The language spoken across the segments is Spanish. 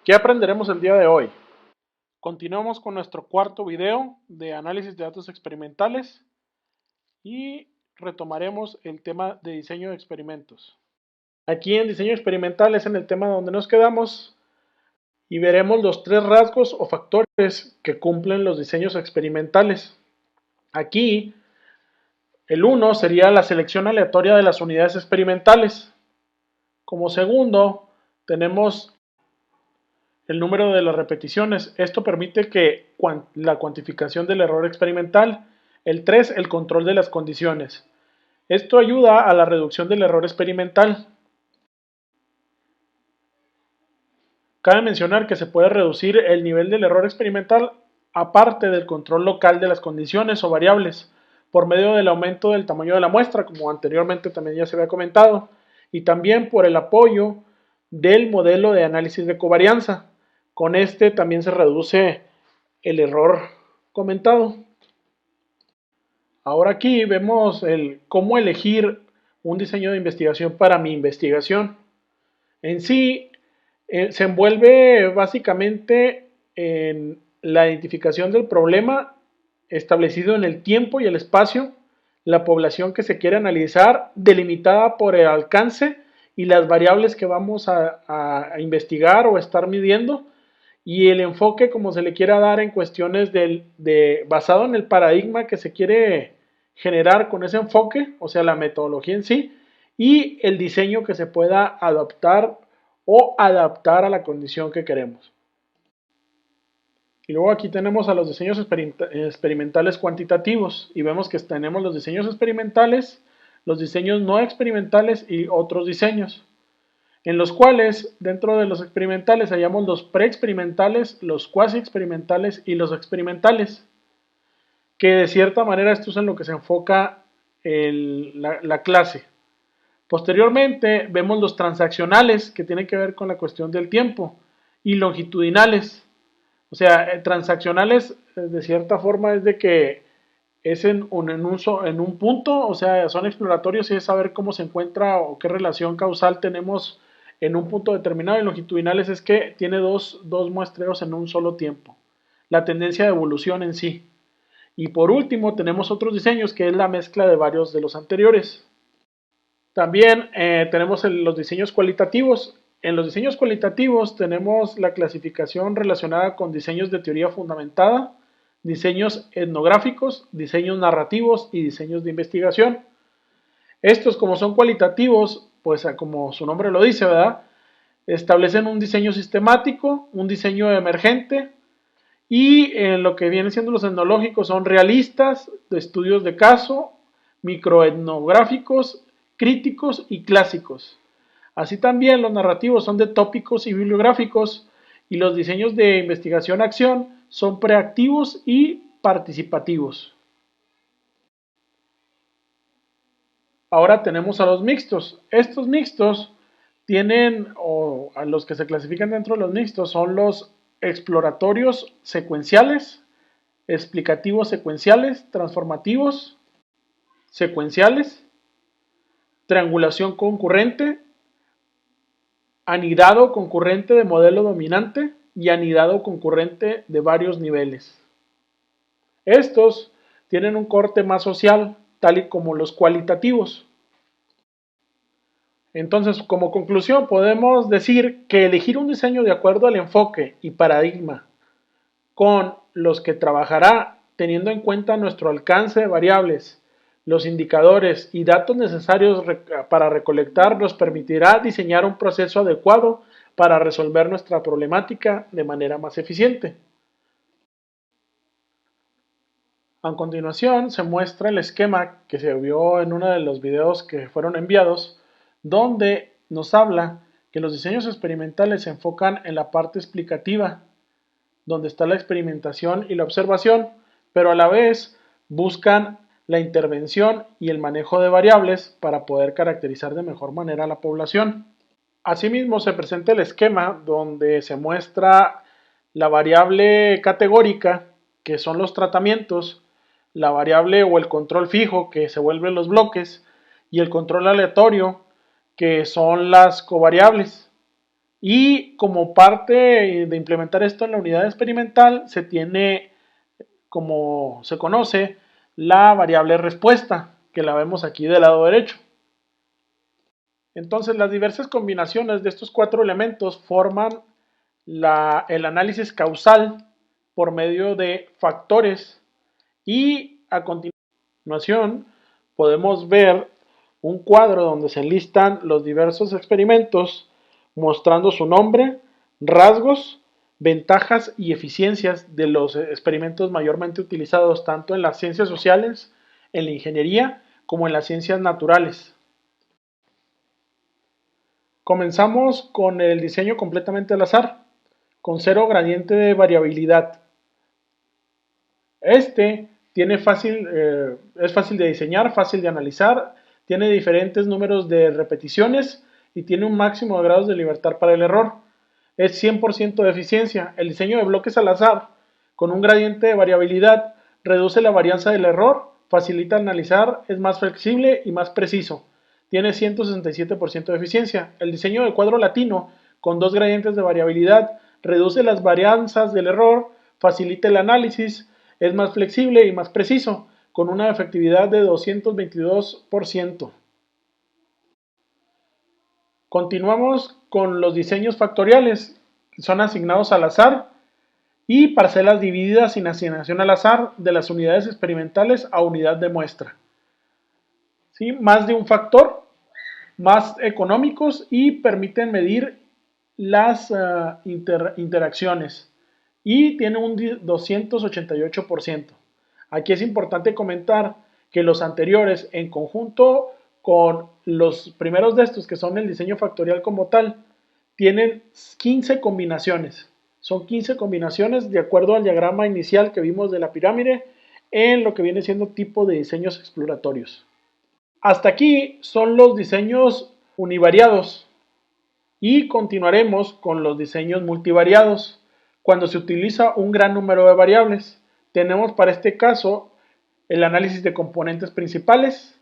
¿Qué aprenderemos el día de hoy? Continuamos con nuestro cuarto video de análisis de datos experimentales y retomaremos el tema de diseño de experimentos. Aquí en diseño experimental es en el tema donde nos quedamos y veremos los tres rasgos o factores que cumplen los diseños experimentales. Aquí el 1 sería la selección aleatoria de las unidades experimentales. Como segundo tenemos el número de las repeticiones. Esto permite que la cuantificación del error experimental. El 3, el control de las condiciones. Esto ayuda a la reducción del error experimental. Cabe mencionar que se puede reducir el nivel del error experimental aparte del control local de las condiciones o variables por medio del aumento del tamaño de la muestra, como anteriormente también ya se había comentado, y también por el apoyo del modelo de análisis de covarianza. Con este también se reduce el error comentado. Ahora aquí vemos cómo elegir un diseño de investigación para mi investigación. En sí, se envuelve básicamente en la identificación del problema establecido en el tiempo y el espacio, la población que se quiere analizar, delimitada por el alcance y las variables que vamos a investigar o estar midiendo, y el enfoque como se le quiera dar en cuestiones basado en el paradigma que se quiere generar con ese enfoque, o sea, la metodología en sí, y el diseño que se pueda adaptar o adaptar a la condición que queremos. Y luego aquí tenemos a los diseños experimentales cuantitativos y vemos que tenemos los diseños experimentales, los diseños no experimentales y otros diseños, en los cuales dentro de los experimentales hallamos los preexperimentales, los cuasi experimentales y los experimentales, que de cierta manera esto es en lo que se enfoca la clase. Posteriormente vemos los transaccionales, que tienen que ver con la cuestión del tiempo, y longitudinales. O sea, transaccionales de cierta forma es de que es en un punto, o sea, son exploratorios y es saber cómo se encuentra o qué relación causal tenemos en un punto determinado, y longitudinales es que tiene dos muestreos en un solo tiempo, la tendencia de evolución en sí. Y por último tenemos otros diseños que es la mezcla de varios de los anteriores. También tenemos los diseños cualitativos. En los diseños cualitativos tenemos la clasificación relacionada con diseños de teoría fundamentada, diseños etnográficos, diseños narrativos y diseños de investigación. Estos, como son cualitativos, pues como su nombre lo dice, ¿verdad? Establecen un diseño sistemático, un diseño emergente, y lo que vienen siendo los etnológicos son realistas, de estudios de caso, microetnográficos, críticos y clásicos. Así también los narrativos son de tópicos y bibliográficos, y los diseños de investigación-acción son preactivos y participativos. Ahora tenemos a los mixtos. Estos mixtos tienen, o a los que se clasifican dentro de los mixtos, son los exploratorios secuenciales, explicativos secuenciales, transformativos secuenciales, triangulación concurrente, anidado concurrente de modelo dominante y anidado concurrente de varios niveles. Estos tienen un corte más social, tal y como los cualitativos. Entonces, como conclusión, podemos decir que elegir un diseño de acuerdo al enfoque y paradigma con los que trabajará teniendo en cuenta nuestro alcance de variables, los indicadores y datos necesarios para recolectar nos permitirá diseñar un proceso adecuado para resolver nuestra problemática de manera más eficiente. A continuación se muestra el esquema que se vio en uno de los videos que fueron enviados, donde nos habla que los diseños experimentales se enfocan en la parte explicativa, donde está la experimentación y la observación, pero a la vez buscan la intervención y el manejo de variables para poder caracterizar de mejor manera a la población. Asimismo, se presenta el esquema donde se muestra la variable categórica, que son los tratamientos, la variable o el control fijo, que se vuelven los bloques, y el control aleatorio, que son las covariables. Y como parte de implementar esto en la unidad experimental, se tiene, como se conoce, la variable respuesta, que la vemos aquí del lado derecho. Entonces, las diversas combinaciones de estos cuatro elementos forman el análisis causal por medio de factores y a continuación podemos ver un cuadro donde se listan los diversos experimentos mostrando su nombre, rasgos, ventajas y eficiencias de los experimentos mayormente utilizados tanto en las ciencias sociales, en la ingeniería, como en las ciencias naturales. Comenzamos con el diseño completamente al azar, con cero gradiente de variabilidad. Este es fácil de diseñar, fácil de analizar, tiene diferentes números de repeticiones y tiene un máximo de grados de libertad para el error. Es 100% de eficiencia. El diseño de bloques al azar con un gradiente de variabilidad reduce la varianza del error, facilita analizar, es más flexible y más preciso. Tiene 167% de eficiencia. El diseño de cuadro latino con dos gradientes de variabilidad reduce las varianzas del error, facilita el análisis, es más flexible y más preciso, con una efectividad de 222%. Continuamos con los diseños factoriales, que son asignados al azar, y parcelas divididas sin asignación al azar de las unidades experimentales a unidad de muestra. ¿Sí? Más de un factor, más económicos y permiten medir las interacciones. Y tiene un 288%. Aquí es importante comentar que los anteriores, en conjunto con los primeros de estos, que son el diseño factorial como tal, tienen 15 combinaciones. Son 15 combinaciones de acuerdo al diagrama inicial que vimos de la pirámide en lo que viene siendo tipo de diseños exploratorios. Hasta aquí son los diseños univariados y continuaremos con los diseños multivariados cuando se utiliza un gran número de variables. Tenemos para este caso el análisis de componentes principales,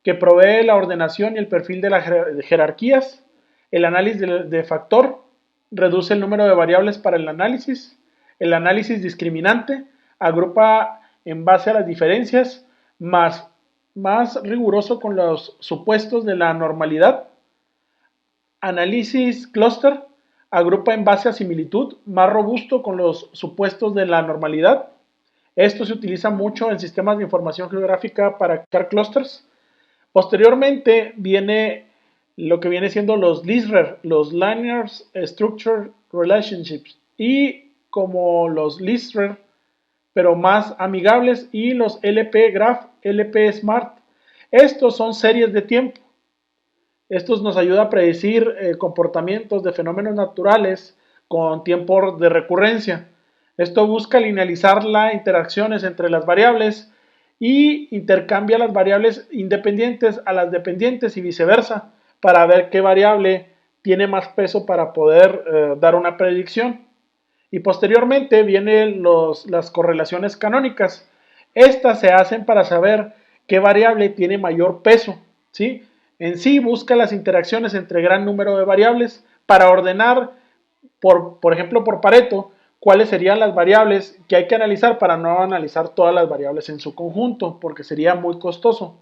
que provee la ordenación y el perfil de las jerarquías. El análisis de factor reduce el número de variables para el análisis. El análisis discriminante agrupa en base a las diferencias, más riguroso con los supuestos de la normalidad. Análisis cluster agrupa en base a similitud, más robusto con los supuestos de la normalidad. Esto se utiliza mucho en sistemas de información geográfica para crear clusters. Posteriormente viene lo que viene siendo los LSRR, los Linear Structure Relationships, y como los LSRR, pero más amigables, y los LP Graph, LP Smart. Estos son series de tiempo. Estos nos ayuda a predecir comportamientos de fenómenos naturales con tiempo de recurrencia. Esto busca linealizar las interacciones entre las variables y intercambia las variables independientes a las dependientes y viceversa para ver qué variable tiene más peso para poder dar una predicción. Y posteriormente vienen las correlaciones canónicas. Estas se hacen para saber qué variable tiene mayor peso, ¿sí? En sí busca las interacciones entre gran número de variables para ordenar, por ejemplo, por Pareto, cuáles serían las variables que hay que analizar para no analizar todas las variables en su conjunto, porque sería muy costoso.